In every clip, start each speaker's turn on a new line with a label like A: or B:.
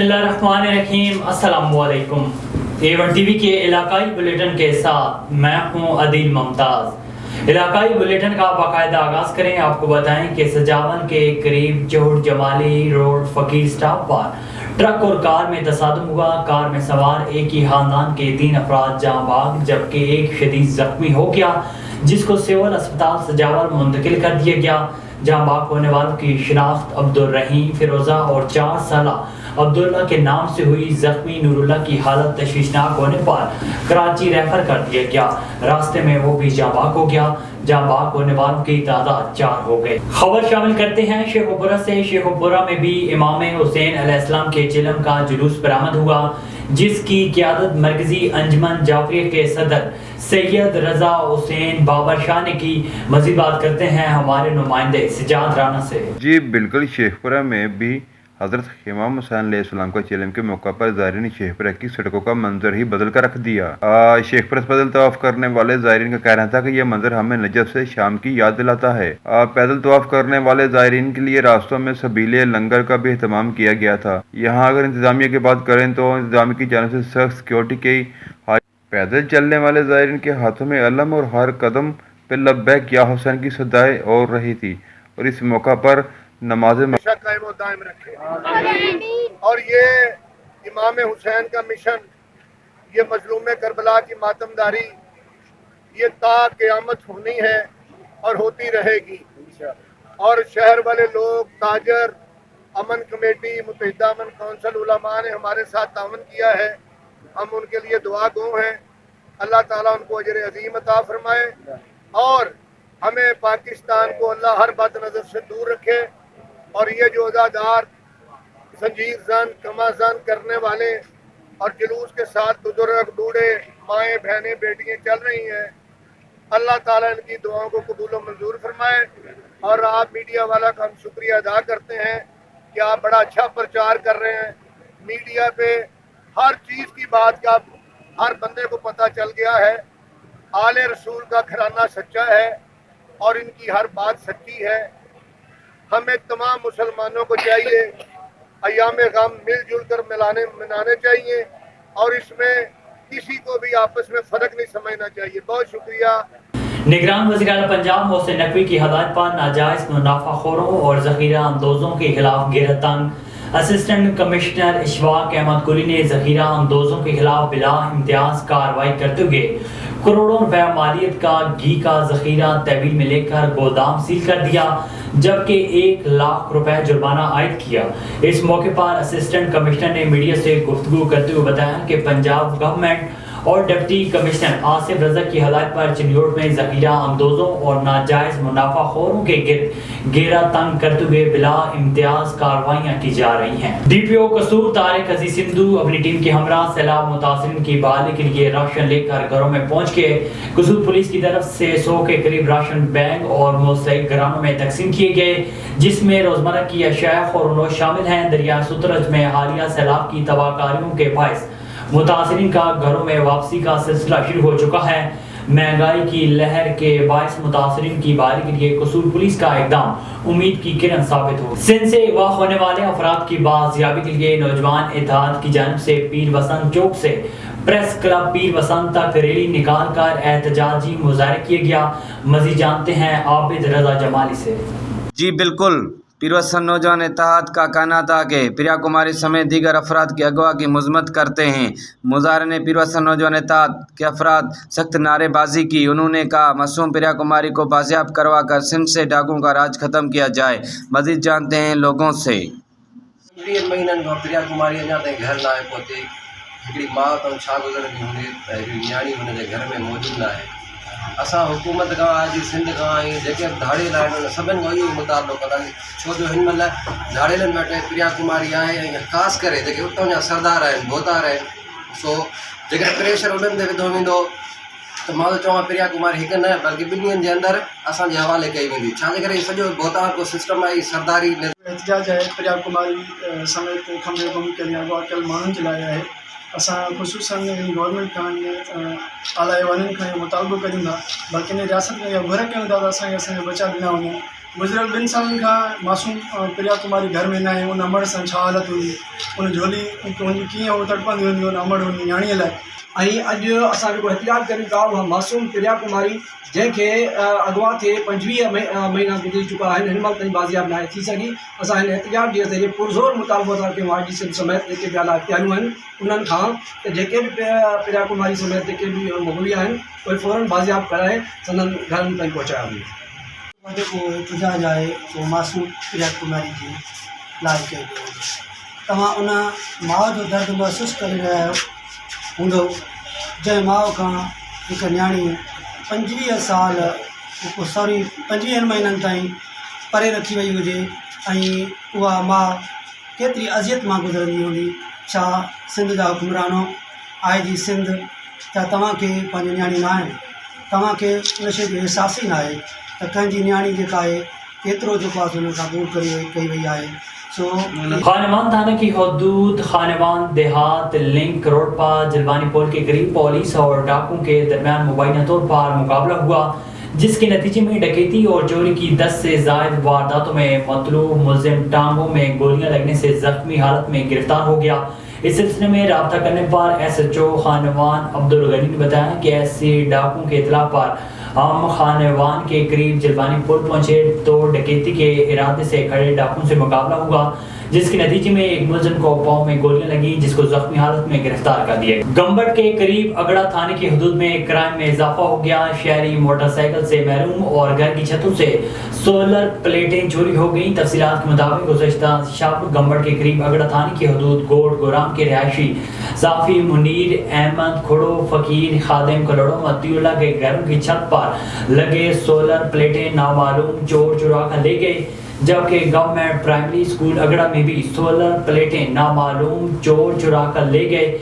A: बिस्मिल्लाहिर्रहमानिर्रहीम, अस्सलामुअलैकुम। A1 TV के इलाकाई बुलेटिन के साथ मैं हूं अदील मुमताज। इलाकाई बुलेटिन का बाकायदा आगाज करें। आपको बताएं कि सजावन के करीब जोहड़ जमाली रोड फकीर स्टॉप पर ट्रक और कार में तसादुम हुआ। कार में सवार एक ही खानदान के 3 अफराद जाँ बाग जबकि एक शदीद जख्मी हो गया, जिसको सिविल अस्पताल सजावर मुंतकिल कर दिया गया। जहाँ बाग होने वालों की शिनाख्त अब्दुल रहीम फिरोजा और 4 साल अब्दुल्ला के नाम से हुई। जख्मी नूरुल्ला की हालत तशवीशनाक होने पर कराची रेफर कर दिया गया। रास्ते में वो भी जहाँ बाग हो गया। जहाँ बाग होने वालों की तादाद 4 हो गई। खबर शामिल करते हैं शेखुपुरा से। शेखुपुरा में भी इमाम हुसैन अलैहिस्सलाम के चिलम का जुलूस बरामद हुआ, जिसकी क़ियादत मरकजी अंजुमन जाफरिया के सदर सैयद रजा हुसैन बाबर शाह ने की। मजीद बात करते हैं हमारे नुमाइंदे सिजाद राना से।
B: जी बिल्कुल, शेखपुरा में भी हज़रत इमाम हुसैन अलैहिस्सलाम का चिलम के मौका पर ज़ायरीन शेखपुरा की सड़कों का मंजर ही बदल कर रख दिया। शेखपुरा से पैदल तवाफ़ करने वाले ज़ायरीन का कहना था कि यह मंजर हमें नजफ से शाम की याद दिलाता है। पैदल तवाफ़ करने वाले ज़ायरीन के लिए रास्तों में सबीले लंगर का भी एहतमाम किया गया था। यहाँ अगर इंतज़ामिया की बात करें तो इंतज़ामिया की जानिब से सख्त सिक्योरिटी की। पैदल चलने वाले ज़ायरीन के हाथों में अलम और हर कदम पर लब्बैक या हुसैन की सदाएं और रही थी। और इस मौका पर नमाज
C: कायम और दायम रखे। और ये इमाम हुसैन का मिशन, ये मजलूम करबला की मातमदारी, ये ता क़यामत होनी है और होती रहेगी। और शहर वाले लोग, ताजर, अमन कमेटी, मुत्तहिदा अमन कौंसिल, उलमा ने हमारे साथ तावन किया है। हम उनके लिए दुआ गो हैं। अल्लाह ताला उनको अजर अजीम अता फरमाए और हमें पाकिस्तान को अल्लाह हर बद नज़र से दूर रखे। और ये जो अज़ादार संजीर जन कमा जन करने वाले और जुलूस के साथ बुजुर्ग, बूढ़े, माएँ, बहनें, बेटियाँ चल रही हैं, अल्लाह ताला इनकी दुआओं को कबूल व मंजूर फरमाए। और आप मीडिया वाला का हम शुक्रिया अदा करते हैं कि आप बड़ा अच्छा प्रचार कर रहे हैं। मीडिया पे हर चीज़ की बात का हर बंदे को पता चल गया है। आले रसूल का घराना सच्चा है और इनकी हर बात सच्ची है। हमें तमाम मुसलमानों को चाहिए अय्याम गम मिलजुल कर मनाने चाहिए और इसमें किसी को भी आपस में फ़र्क नहीं समझना चाहिए। बहुत शुक्रिया।
A: निगरान वज़ीर-ए-आला पंजाब मोहसिन नकवी की हदायत पर नाजायज़ मुनाफाखोरों और ज़ख़ीरा अंदोज़ों के खिलाफ गिरफ्तार असिस्टेंट कमिश्नर इशफाक अहमद कुली ने ज़ख़ीरा अंदोज़ों के खिलाफ बिला इम्तियाज़ कार्रवाई करते हुए करोड़ों रुपए मालियत का घी का ज़ख़ीरा तहवील में लेकर गोदाम सील कर दिया, जबकि 1 लाख रुपए जुर्माना आयद किया। इस मौके पर असिस्टेंट कमिश्नर ने मीडिया से गुफ्तगू करते हुए बताया कि पंजाब गवर्नमेंट और डिप्टी कमिश्नर आसिफ रज़ा की हदायत पर चिन्योट में ज़ख़ीरा अंदोज़ों और नाजायज़ मुनाफाखोरों के गिर्द घेरा तंग करते हुए बिला इम्तियाज़ कार्रवाइयाँ की जा रही हैं। DPO कसूर तारिक अजीज सिंधु अपनी टीम के हमरा सैलाब मुतासिरीन की बहाली के लिए राशन लेकर घरों में पहुँच के कसूर पुलिस की तरफ से 100 के करीब राशन बैंक और मुस्तहिक घरानों में तकसीम किए गए, जिसमें रोज़मर्रा की अशिया और अनोश शामिल हैं। दरिया सुतरज में हालिया सैलाब की तबाहकारियों के बायस मुतासिरीन का घरों में वापसी का सिलसिला शुरू हो चुका है। महंगाई की लहर के बायस मुतासिरीन की बहाली के लिए कसूर पुलिस का इक़दाम उम्मीद की किरण साबित हो। सिंध से अगवा होने वाले अफराद की बाजियाबी के लिए नौजवान इत्तेहाद की जानिब से पीर वसंत चौक से प्रेस क्लब पीर वसंत तक रैली निकाल कर एहतजाजी मुजाहरा किया गया। मज़ीद जानते हैं आबिद रजा जमाली से।
D: जी बिल्कुल, पीर वसंत नौजवान इत्तेहाद का कहना था कि प्रिया कुमारी समेत दीगर अफराद की अगवा की मजम्मत करते हैं। मुजाहरे ने पीर वसंत नौजवान इत्तेहाद के अफराद सख्त नारेबाजी की। उन्होंने कहा मासूम प्रिया कुमारी को बाजियाब करवा कर सिंध से डाकुओं का राज खत्म किया जाए। मजीद जानते हैं लोगों से।
E: 3 महीननि खां प्रिया कुमारी अञा ताईं घर न आहे पहुती। हिकिड़ी माउ तो छा गुज़रंदी हूंदी त हिकिड़ी न्याणी हुनजे घर में मौजूदु न आहे। असां हुकूमत खां अॼु सिंध खां ऐं जेके धाड़ेल आहिनि सभिनि खां इहो मुतालबो कंदासीं, छो जो हिन महिल धाड़ेलनि वटि प्रिया कुमारी आहे ऐं ख़ासि करे जेके उतां जा सरदार आहिनि, बोतार आहिनि, सो जेकॾहिं प्रेशर उन्हनि ते विधो वेंदो त मां त चवां प्रिया कुमारी हिकु न बल्कि 2 ॾींहंनि जे अंदरि असांजे हवाले कई वेंदी। छाजे करे सॼो बोतार को सिस्टम आहे, सरदारी
F: एहतजाज है प्रिया कुमारी समेत खंबे गुम के अगवा कल माण्हुनि जे लाइ आहे। असां ख़ुशूसन गवर्नमेंट खां आला ऐवाननि खां मुतालबो कयूं था, बल्कि इन रियासत में इहा घुर कयूं था त असांखे बचा ॾिना वञनि। गुज़िरियल 2 सालनि खां मासूम प्रिया कुमारी घर में न आहे। उन अमड़ सां छा हालत हूंदी, उन झोली उनजी कीअं उहो तड़पंदी हूंदी उन अमड़ उन न्याणीअ लाइ।
G: ऐं अॼु असां जेको एहतियात करियूं था उहा मासूम प्रिया कुमारी जंहिंखे अॻुवां थिए 25 महीना गुज़री चुका आहिनि, हिन महिल ताईं बाज़ियाब नाहे थी सघी। असां हिन एहतियात जे ज़रिए पुरज़ोर मुतालबो था कयूं आई जी सिंध समेत जेके बि आला इख्तियारियूं आहिनि उन्हनि खां त जेके बि प्रिया कुमारी समेत जेके बि मुग़लिया आहिनि उहे फ़ौरन बाज़ियाब कराए संदन घरनि ताईं पहुचाया वञे।
H: जेको एहतजाज आहे उहो मासूम प्रिया कुमारी जी लाइ कयो वियो। तव्हां उन माउ जो दर्द महसूसु करे रहिया हूंदो जंहिं माउ खां हिकु न्याणी 25 साल 25 महीननि ताईं परे रखी वई हुजे ऐं उहा माउ केतिरी अज़ियत मां गुज़रंदी हूंदी। छा सिंध जा हुक्मरानो आई जी सिंध छा तव्हांखे पंहिंजी न्याणी न आहे? तव्हांखे उन शइ जो अहसास ई न आहे त कंहिंजी न्याणी जेका आहे केतिरो जेको आहे हुन खां दूर कई वई आहे।
A: खानेवान थाने की हदूद खानेवान देहात लिंक रोड पर जलवानी पुल के करीब पुलिस और डाकुओं के दरमियान मुबैना तौर पर मुकाबला हुआ, जिसके नतीजे में डकैती और चोरी की 10 से ज़ायद वारदातों में मतलूब मुलजिम टांगों में गोलियां लगने से जख्मी हालत में गिरफ्तार हो गया। इस सिलसिले में राब्ता करने पर SHO खानेवान अब्दुल गनी ने बताया कि ऐसे डाकुओं के इतला पर हम खानेवान के करीब जलवानी पुल पहुंचे तो डकैती के इरादे से खड़े डाकुओं से मुकाबला हुआ, जिसके नतीजे में एक मुलजिम को पाँव में गोलियां लगी, जिसको जख्मी हालत में गिरफ्तार कर दिया। गंबट के करीब अगड़ा थाने की हदूद में क्राइम में इजाफा हो गया। शहरी मोटरसाइकिल से महरूम और घर की छतों से सोलर प्लेटें चोरी हो गई। तफसीलात के मुताबिक गुज़श्ता शब गंबट के करीब अगड़ा थाने की हदूद गोड गोराम के रिहायशी साफी मुनीर अहमद खुड़ो फकीर खादिम कलोड़ो मतीउल्ला के घरों की छत पर लगे सोलर प्लेटें नामालूम चोर चुरा कर ले गए, जबकि गवर्नमेंट प्राइमरी स्कूल अगड़ा में भी सोलर प्लेटें नामालूम चोर चुरा कर ले गए।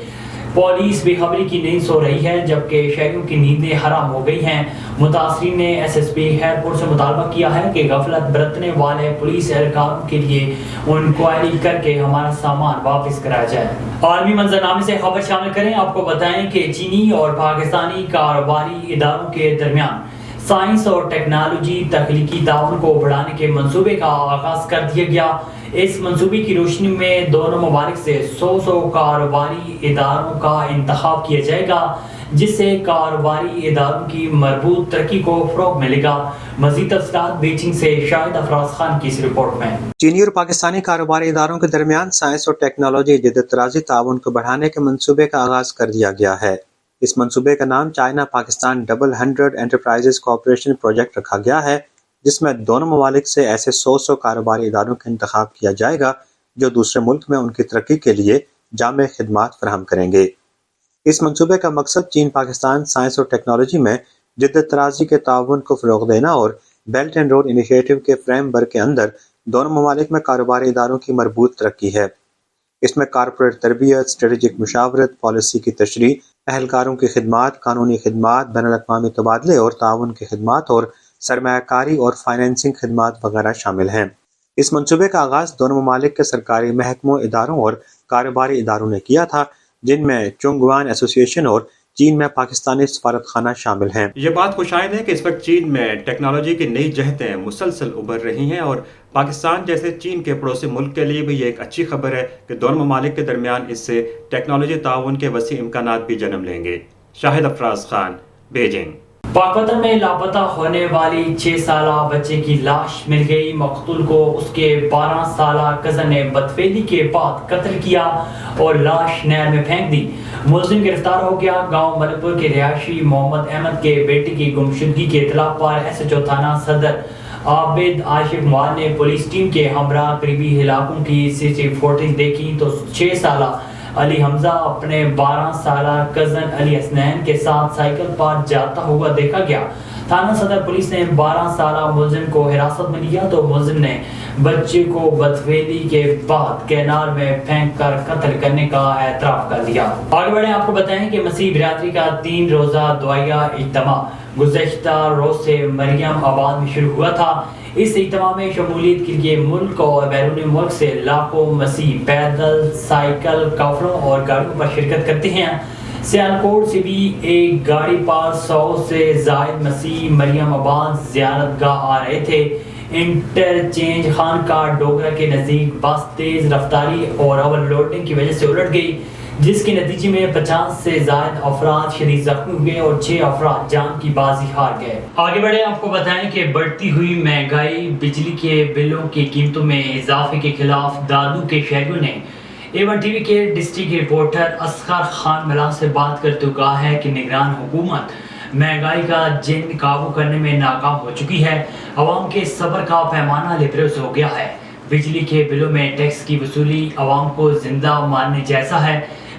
A: पुलिस बेखबरी की नींद सो रही है, जबकि शहरियों की नींदें हराम हो गई हैं। मुतासरीन ने SSP खैरपुर से मुतालबा किया है कि गफलत बरतने वाले पुलिस एहलकारों के लिए इंक्वायरी करके हमारा सामान वापस कराया जाए। आलमी मंजरनामे से खबर शामिल करें। आपको बताएं कि चीनी और पाकिस्तानी कारोबारी इदारों के दरमियान साइंस और टेक्नोलॉजी तख्लीकी ताउन को बढ़ाने के मंसूबे का आगाज कर दिया गया। इस मंसूबे की रोशनी में दोनों ममालिक से 100 कारोबारी इदारों का इंतखाब किया जाएगा, जिससे कारोबारी इदारों की मरबूत तरक्की को फ़रोग़ मिलेगा। मज़ीद तफ़सीलात बीजिंग से शाहिद अफराज खान की इस रिपोर्ट में।
I: चीनी और पाकिस्तानी कारोबारी इदारों के दरमियान साइंस और टेक्नोलॉजी जदीद तराज़ी ताउन को बढ़ाने के मंसूबे का आगाज कर दिया गया है। इस मंसूबे का नाम China Pakistan 100 enterprises cooperation project रखा गया है, जिसमें दोनों ममालिक से ऐसे 100 कारोबारी इदारों का इंतखाब किया जाएगा जो दूसरे मुल्क में उनकी तरक्की के लिए जामे खिदमात फराहम करेंगे। इस मंसूबे का मकसद चीन पाकिस्तान साइंस और टेक्नोलॉजी में जद्दत तराजी के ताउन को फ़रोग़ देना और बेल्ट एंड रोड इनिशिएटिव के फ्रेमवर्क के अंदर दोनों ममालिक में कारोबारी इदारों की मरबूत तरक्की है। इसमें कारपोरेट तरबियत, स्ट्रेटेजिक मुशावरत, पॉलिसी की तशरीह, अहलकारों की खिदमात, कानूनी खिदमात, बैनुल-अक़वामी तबादले और ताउन की खिदमात और सरमायाकारी और फाइनेंसिंग खिदमात वगैरह शामिल हैं। इस मंसूबे का आगाज़ दोनों ममालिक के सरकारी महकमों, इदारों और कारोबारी इदारों ने किया था, जिनमें चुंगवान एसोसिएशन और चीन में पाकिस्तानी सफारत खाना शामिल हैं।
J: ये बात खुशाइंद है कि इस वक्त चीन में टेक्नोलॉजी की नई जहतें मुसलसल उभर रही हैं और पाकिस्तान जैसे चीन के पड़ोसी मुल्क के लिए भी ये एक अच्छी खबर है कि दोनों ममालिक के दरमियान इससे टेक्नोलॉजी ताउन के वसी इम्कानात भी जन्म लेंगे। शाहिद अफराज खान, बीजिंग।
A: पाकपतन में लापता होने वाली 6 साला बच्चे की लाश मिल गई। मकतूल को उसके 12 साला कज़न ने बदफेली के बाद कत्ल किया और लाश नहर में फेंक दी। मुलजिम गिरफ्तार हो गया। गांव मलकपुर के रिहायशी मोहम्मद अहमद के बेटे की गुमशुदगी के इतला पर SHO थाना सदर आबिद आशिफ मार ने पुलिस टीम के हमरा करीबी इलाकों की CCTV फुटेज देखी तो 6 साला अली हमजा अपने 12 साला कज़न अली हसनैन के साथ साइकिल पर जाता हुआ देखा गया। थाना सदर पुलिस ने 12 साला मुलजिम को हिरासत में लिया तो मुलजिम ने बच्चे को बदफेली के बाद कैनाल में फेंक कर कत्ल करने का एतराफ़ कर लिया। आगे बढ़े, आपको बताएं कि मसीह बिरादरी का 3 रोज़ा दुआया इज्तिमा गुज़श्ता रोज से मरियम आबाद में शुरू हुआ था। इस इज्तिमा में शमूलियत के लिए मुल्क और बैरून मुल्क से लाखों मसीह पैदल, साइकिल, काफिलों और गाड़ियों पर शिरकत करते हैं। सियालकोट से भी एक गाड़ी पर 100 से ज़ायद मसीह मरियम आबाद ज़ियारतगाह आ रहे थे। इंटरचेंज खान का डोगरा के नज़दीक बस तेज़ रफ्तारी और ओवरलोडिंग की वजह से उलट गई, जिसके नतीजे में 50 से ज़ायद अफराद शदीद जख्मी हुए और 6 अफराद जान की बाजी हार गए। आगे बढ़े, आपको बताएं कि बढ़ती हुई महंगाई, बिजली के बिलों की कीमतों में इजाफे के खिलाफ दादू के शहरियों ने A1 TV के डिस्ट्रिक्ट रिपोर्टर असगर खान मिला से बात करते हुए कहा है कि निगरान हुकूमत महंगाई का जिन काबू करने में नाकाम हो चुकी है, अवाम के सब्र का पैमाना लिबरेज हो गया है। बिजली के बिलों में टैक्स की वसूली अवाम को जिंदा मारने जैसा है।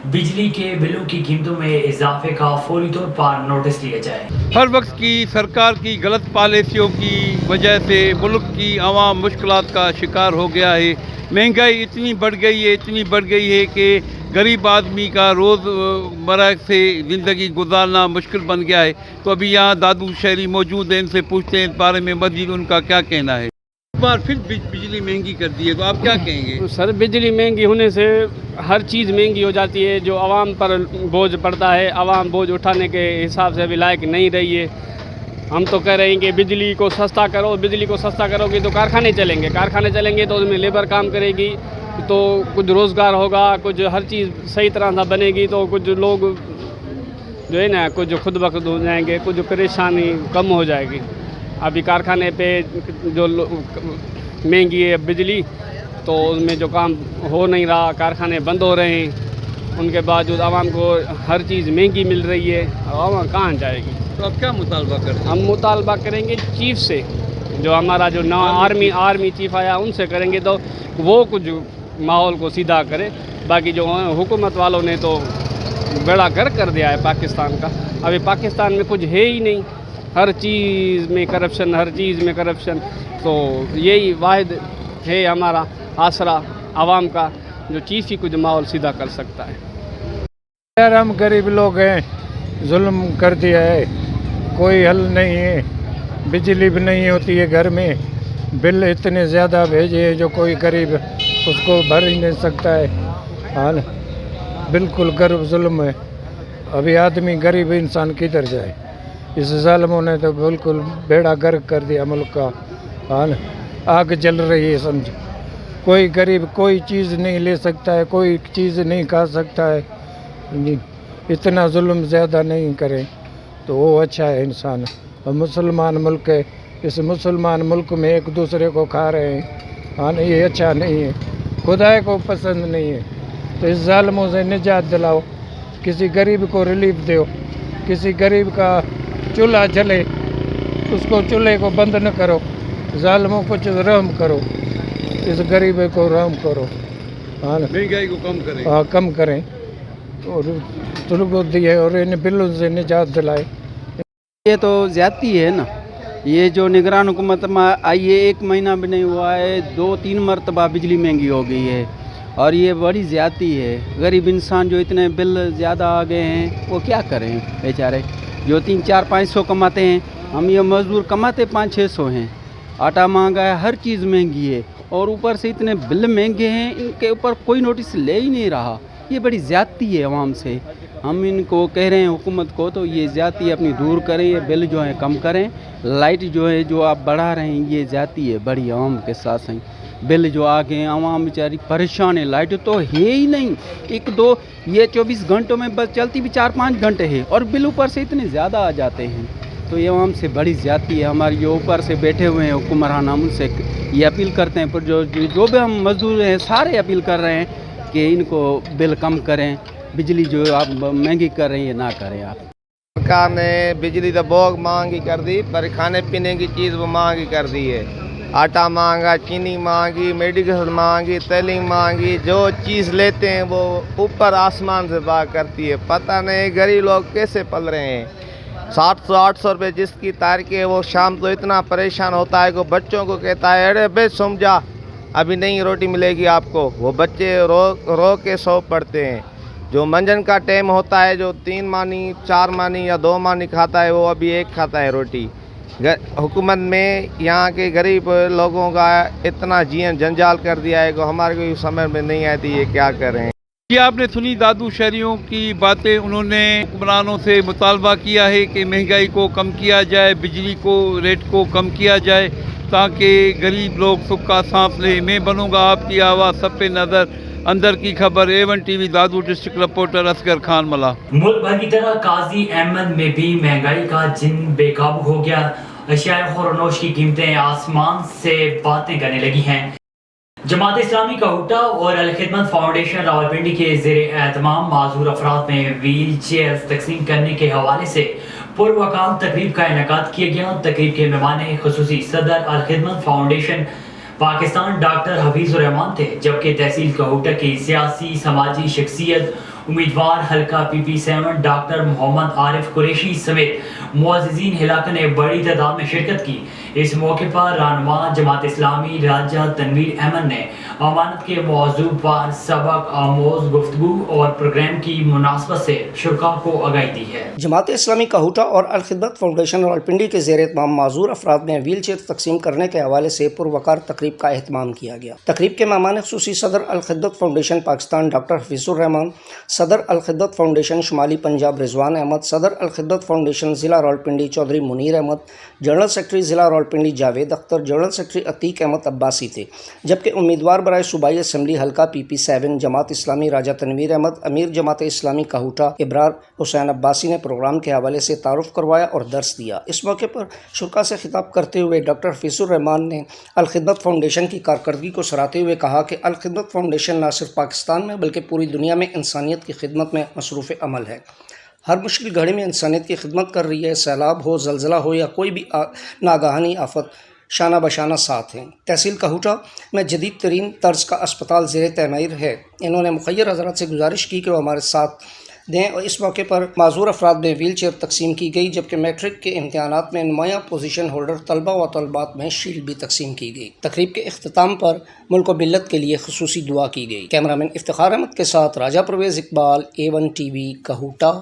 A: बिजली के बिलों की कीमतों में इजाफे का फौरी तौर पर नोटिस लिया जाए।
K: हर वक्त की सरकार की गलत पॉलिसियों की वजह से मुल्क की आवाम मुश्किलात का शिकार हो गया है। महंगाई इतनी बढ़ गई है कि गरीब आदमी का रोज़मर्रा से ज़िंदगी गुजारना मुश्किल बन गया है। तो अभी यहाँ दादू शहरी मौजूद हैं, इनसे पूछते हैं इस बारे में मज़ीद उनका क्या कहना है। एक बार फिर बिजली महंगी कर दी है, तो आप क्या कहेंगे?
L: सर, बिजली महंगी होने से हर चीज़ महंगी हो जाती है, जो आवाम पर बोझ पड़ता है। आवाम बोझ उठाने के हिसाब से अभी लायक नहीं रही है। हम तो कह रहे हैं कि बिजली को सस्ता करो। बिजली को सस्ता करोगे तो कारखाने चलेंगे तो उसमें लेबर काम करेगी, तो कुछ रोज़गार होगा, कुछ हर चीज़ सही तरह से बनेगी, तो कुछ लोग जो है ना कुछ खुद ब खुद हो जाएंगे, कुछ परेशानी कम हो जाएगी। अभी कारखाने पे जो महंगी है बिजली, तो उसमें जो काम हो नहीं रहा, कारखाने बंद हो रहे हैं, उनके बावजूद आवाम को हर चीज़ महंगी मिल रही है, आवाम कहाँ जाएगी?
K: तो आप क्या मुतालबा करें?
L: हम मुतालबा करेंगे चीफ से, जो हमारा जो नया आर्मी चीफ आया उनसे करेंगे, तो वो कुछ माहौल को सीधा करे। बाकी जो हुकूमत वालों ने तो बेड़ा गर्क कर दिया है पाकिस्तान का। अभी पाकिस्तान में कुछ है ही नहीं, हर चीज़ में करप्शन। तो यही वाहिद है हमारा आसरा आवाम का, जो चीफ ही कुछ माहौल सीधा कर सकता है।
M: यार, हम गरीब लोग हैं, जुल्म कर दिया है, कोई हल नहीं है। बिजली भी नहीं होती है घर में, बिल इतने ज़्यादा भेजे हैं जो कोई गरीब उसको भर ही नहीं सकता है। हाँ, बिल्कुल गर्व जुल्म है। अभी आदमी गरीब इंसान किधर जाए? इस ज़ालिमों ने तो बिल्कुल बेड़ा गर्क कर दिया मुल्क का। हाँ, आग जल रही है समझ। कोई गरीब कोई चीज़ नहीं ले सकता है, कोई चीज़ नहीं खा सकता है। इतना जुल्म ज़्यादा नहीं करें तो वो अच्छा है इंसान। और मुसलमान मुल्क है, इस मुसलमान मुल्क में एक दूसरे को खा रहे हैं। हाँ, ये अच्छा नहीं है, खुदा को पसंद नहीं है। तो इस ज़ालिमों से निजात दिलाओ, किसी गरीब को रिलीफ दो। किसी गरीब का चूल्हा जले, उसको चूल्हे को बंद न करो। ज़ालिमों को रहम करो, इस गरीब को रहम करो। हाँ,
K: महंगाई को कम करें।
M: हाँ, कम करें और तुलको दिए और इन बिलों से निजात दिलाए।
N: ये तो ज़्यादती है ना, ये जो निगरान हुकूमत में आई है 1 महीना भी नहीं हुआ है, 2-3 मरतबा बिजली महंगी हो गई है और ये बड़ी ज़्यादती है। गरीब इंसान जो इतने बिल ज़्यादा आ गए हैं वो क्या करें बेचारे, जो 300-400-500 कमाते हैं। हम ये मज़दूर कमाते 500-600 हैं। आटा महंगा है, हर चीज़ महंगी है और ऊपर से इतने बिल महंगे हैं, इनके ऊपर कोई नोटिस ले ही नहीं रहा। ये बड़ी ज़्यादती है आवाम से। हम इनको कह रहे हैं हुकूमत को, तो ये ज़्यादती अपनी दूर करें, ये बिल जो है कम करें। लाइट जो है जो आप बढ़ा रहे हैं ये ज़्यादती है बड़ी आवाम के साथ ही। बिल जो आ गए हैं, आवाम बेचारी परेशान है। लाइट तो है ही नहीं, 1-2 ये 24 घंटों में बस चलती भी 4-5 घंटे है और बिल ऊपर से इतने ज़्यादा आ जाते हैं। तो ये आवाम से बड़ी ज़्यादती है। हमारी जो ऊपर से बैठे हुए हैं हुक्मरान, हम उनसे ये अपील करते हैं, पर जो भी हम मजदूर हैं सारे अपील कर रहे हैं कि इनको बिल कम करें। बिजली जो आप महंगी कर रही है ना करें आप।
O: सरकार ने बिजली तो बहुत महंगी कर दी, पर खाने पीने की चीज़ वो महंगी कर दी है। आटा महंगा, चीनी महंगी, मेडिकल महंगी, तेल महंगी। जो चीज़ लेते हैं वो ऊपर आसमान से बात करती है। पता नहीं गरीब लोग कैसे पल रहे हैं। 700-800 रुपये जिसकी तारीख है वो शाम को इतना परेशान होता है कि बच्चों को कहता है अरे बे सो जा, अभी नहीं रोटी मिलेगी आपको। वो बच्चे रो के सो पड़ते हैं। जो मंजन का टाइम होता है, जो 3 मानी 4 मानी या 2 मानी खाता है, वो अभी 1 खाता है रोटी। हुकूमत में यहाँ के गरीब लोगों का इतना जीवन जंजाल कर दिया है कि हमारे को समझ में नहीं आती ये क्या करें।
K: ये आपने सुनी दादू शहरियों की बातें। उन्होंने हुक्मरानों से मुतालबा किया है कि महंगाई को कम किया जाए, बिजली को रेट को कम किया जाए। ताकि गरीब लोग सुख का सांस लें। मैं बनूंगा आपकी आवाज़, सब पे नज़र, अंदर की खबर। A1 TV दादू डिस्ट्रिक्ट रिपोर्टर असगर खान मला।
A: मुल्क भर की तरह काजी अहमद में भी महंगाई का जिन बेकाबू हो गया। अशिया खुरनोश की कीमतें आसमान से बातें करने लगी हैं। जमात इस्लामी कहूटा और अल खिदमत फाउंडेशन रावलपिंडी के ज़ेर एहतमाम माजूर अफराद में व्हील चेयर तकसीम करने के हवाले से पुरवकार तकरीब का इनेकाद किया गया। तकरीब के मेहमान खुसूसी सदर अल खिदमत फाउंडेशन पाकिस्तान डॉक्टर हफीजुर रहमान थे, जबकि तहसील कहूटा की सियासी समाजी शख्सियत उम्मीदवार हल्का PP7 डॉक्टर मोहम्मद आरिफ कुरैशी समेत मुअज़्ज़िज़ीन इलाका ने बड़ी तादाद में शिरकत की। इस मौके पर रहनुमा जमात इस्लामी राजा तनवीर अहमद ने अमानत के मौजू पर सबक आमोज गुफ्तगू और प्रोग्राम की मुनासबत से शुरा को आगाही दी है।
P: जमात इस्लामी कहूटा और अल खिदमत फाउंडेशन रावलपिंडी के ज़ेर एहतमाम माजूर अफराद में व्हील चेयर तकसीम करने के हवाले से पुरवकार तकरीब का एहतमाम किया गया। तकरीब के मेहमान खुसूसी सदर अल खिदमत फाउंडेशन पाकिस्तान डॉक्टर हफीजुर रहमान, सदर अल खिदमत फाउंडेशन शुमाली पंजाब रिजवान अहमद, सदर अल खिदमत फाउंडेशन ज़िला रावलपिंडी चौधरी मुनीर अहमद, जनरल सेक्रेटरी ज़िला रावलपिंडी जावेद अख्तर, जनरल सेक्रेटरी अतीक अहमद अब्बासी थे। जबकि उम्मीदवार बराए सूबाई असम्बली हल्का PP7 जमात इस्लामी राजा तनवीर अहमद, अमीर जमात इस्लामी कहूटा इब्रार हुसैन अब्बासी ने प्रोग्राम के हवाले से तारुफ करवाया और दर्स दिया। इस मौके पर शुरा से खिताब करते हुए डॉक्टर हफीजुर रहमान ने अल खिदमत फाउंडेशन की कारकर्दगी को सराहते हुए कहा कि अल खिदमत फाउंडेशन न सिर्फ पाकिस्तान में बल्कि पूरी दुनिया में इंसानियत की खिदमत में मसरूफ़ अमल है। हर मुश्किल घड़ी में इंसानियत की खिदमत कर रही है। सैलाब हो, जलज़ला हो या कोई भी नागहानी आफत, शाना बशाना साथ हैं। तहसील कहूटा में जदीद तरीन तर्ज का अस्पताल ज़ेर तमीर है। इन्होंने मुखय्यर हज़रात से गुजारिश की कि वो हमारे साथ दें और इस मौके पर माजूर अफराद में व्हील चेयर तकसीम की गई, जबकि मैट्रिक के इम्तहानात में नुमाया पोजीशन होल्डर तलबा व तलबात में शील्ड भी तकसीम की गई। तकरीब के अख्ताम पर मुल्क व मिल्लत के लिए खुसूसी दुआ की गई। कैमरामैन इफ्तिखार अहमद के साथ राजा परवेज़ इकबाल, A1 TV कहूटा।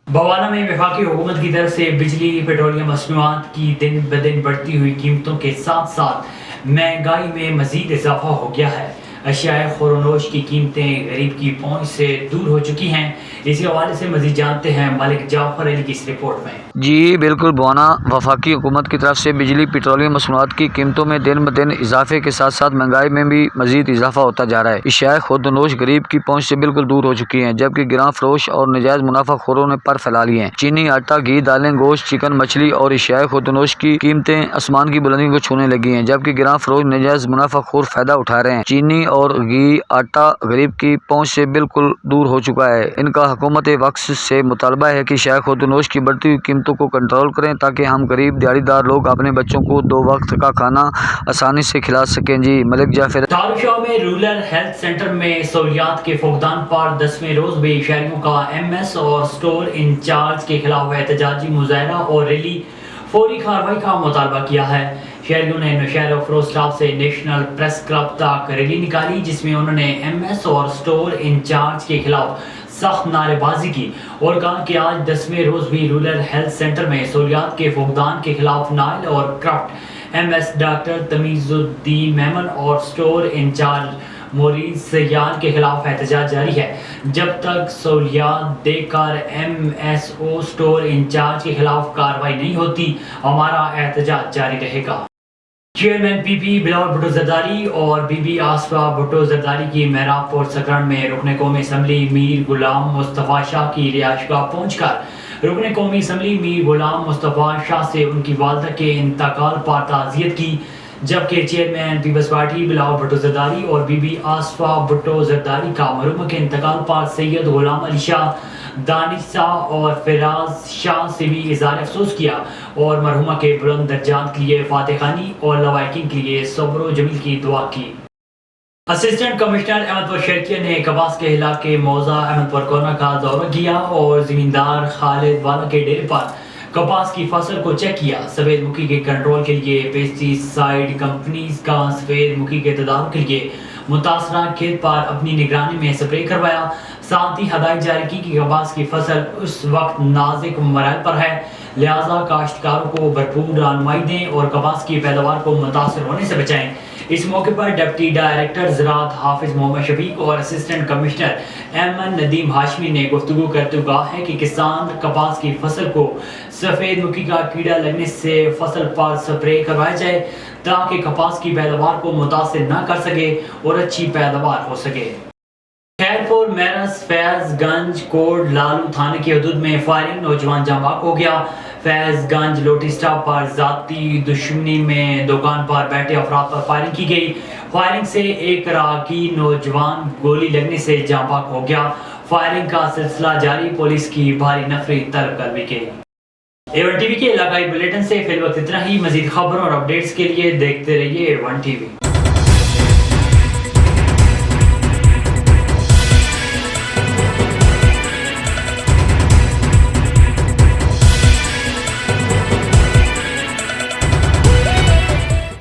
A: बवाना में वफाकी हुकूमत की तरफ से बिजली, पेट्रोलियम मसनूआत की दिन ब दिन बढ़ती हुई कीमतों के साथ साथ महंगाई में मजीद इजाफा हो गया है। अशिया खुरनोश की कीमतें गरीब की पहुंच से दूर हो चुकी हैं। इसी हवाले से मजीद जानते हैं मलिक जाफर अली की इस रिपोर्ट में।
Q: जी बिल्कुल, बवाना वफाकी हुकूमत की तरफ से बिजली, पेट्रोलियम मसनूआत की कीमतों में दिन ब दिन इजाफे के साथ साथ महंगाई में भी मजीद इजाफा होता जा रहा है। अशिया खुरनोश गरीब की पहुंच से बिल्कुल दूर हो चुकी हैं, जबकि गिरां फरोश और नजायज़ मुनाफाखोरों ने पर फैला लिए हैं। चीनी, आटा, घी, दालें, गोश्त, चिकन, मछली और अशिया खुरनोश की कीमतें आसमान की बुलंदी को छूने लगी हैं, जबकि गिरां फरोश नजायज़ मुनाफाखोर फ़ायदा उठा रहे हैं। चीनी और घी, आटा गरीब की पहुंच से बिल्कुल दूर हो चुका है। इनका हुकूमत वक्त से मुतालबा है कि अशिया खुरनोश की बढ़ती हुई कीमतों को कंट्रोल करें, ताकि हम गरीब दिहाड़ीदार लोग अपने बच्चों को 2 वक्त का खाना आसानी से खिला सकें। जी मलिक जाफर।
A: तारुशाह में रूरल हेल्थ सेंटर में सहूलियात के फुकदान पर 10वें रोज भी शहरियों का MS और स्टोर इंचार्ज के खिलाफ एहतजाजी मुजाहरा और रैली फौरी कार्रवाई का मुतालबा किया है। शहरियों ने नौशहरा और फिरोज क्लब से नेशनल प्रेस क्लब तक रैली निकाली, जिसमें उन्होंने MS और स्टोर इंचार्ज के खिलाफ सख्त नारेबाजी की और कहा कि आज 10वें रोज भी रूरल हेल्थ सेंटर में सहूलियात के फुकदान के खिलाफ नाइल और craft MS doctor Tamizuddin Memon और स्टोर इंचार्ज मोरीज सयार के खिलाफ एहतजाज जारी है। जब तक सहूलियात देकर MSO स्टोर इंचार्ज के खिलाफ कार्रवाई नहीं होती, हमारा एहतजाज जारी रहेगा। चेयरमैन PP बिलावल भुट्टो जरदारी और बीबी आसफा भुट्टो जरदारी की महराबपुर सकरण में रुकन कौमी असम्बली मीर गुलाम मुस्तफ़ा शाह की रिहाइशगाह पहुंचकर रुकन कौमी असम्बली मीर गुलाम मुस्तफ़ा शाह से उनकी वालदा के इंतकाल पर ताज़ियत की, जबकि chairman Peoples Party Bilawal Bhutto Zardari और बीबी आसफा भुट्टो जरदारी का मरहूमा के इंतकाल पर सैयद गुलाम अली शाह, दानिश शाह और फिराज शाह से भी इज़हार अफसोस किया और मरहुमा के बुलंद दर्जात के लिए फातेहानी और लवाकिन के लिए सब्र जमील की दुआ की। असिस्टेंट कमिश्नर अहमदपुर शर्किया ने कबास के इलाके मौजा अहमदपुर कोना का दौरा किया और ज़मींदार खालिद वाला के डेरे पर कपास की फसल को चेक किया। सफ़ेद मुखी के कंट्रोल के लिए पेस्टिसाइड कंपनीज का सफ़ेद मुखी के तदारुक के लिए मुतासरा खेत पर अपनी निगरानी में स्प्रे करवाया। साथ ही हदायत जारी की कि कपास की फसल उस वक्त नाजुक मराहल पर है, लिहाजा काश्तकारों को भरपूर रहनुमाई दें और कपास की पैदावार को मुतासर होने से बचाएं। इस मौके पर डिप्टी डायरेक्टर ज़राअत हाफिज मोहम्मद शफीक और assistant commissioner MN Nadeem Hashmi ने गुफ्तगू करते हुए कहा है कि किसान कपास की फसल को सफ़ेद मुखी का कीड़ा लगने से फसल पर स्प्रे करवाया जाए ताकि कपास की पैदावार को मुतासर न कर सके और अच्छी पैदावार हो सके। खैरपुर, मेरस, फैज़गंज, कोट लालू थाने की हदूद में फायरिंग, नौजवान जाँ बाक हो गया। फैज़गंज लोटी स्टॉप पर जाती दुश्मनी में दुकान पर बैठे अफराद पर फायरिंग की गई। फायरिंग से एक राहगी नौजवान गोली लगने से जाँ बाक हो गया। फायरिंग का सिलसिला जारी, पुलिस की भारी नफरी तलब कर भी गई। A1 टीवी के इलाकाई बुलेटिन से फिल वक्त इतना ही। मजीद खबरों और अपडेट्स के लिए देखते रहिए A1 टीवी।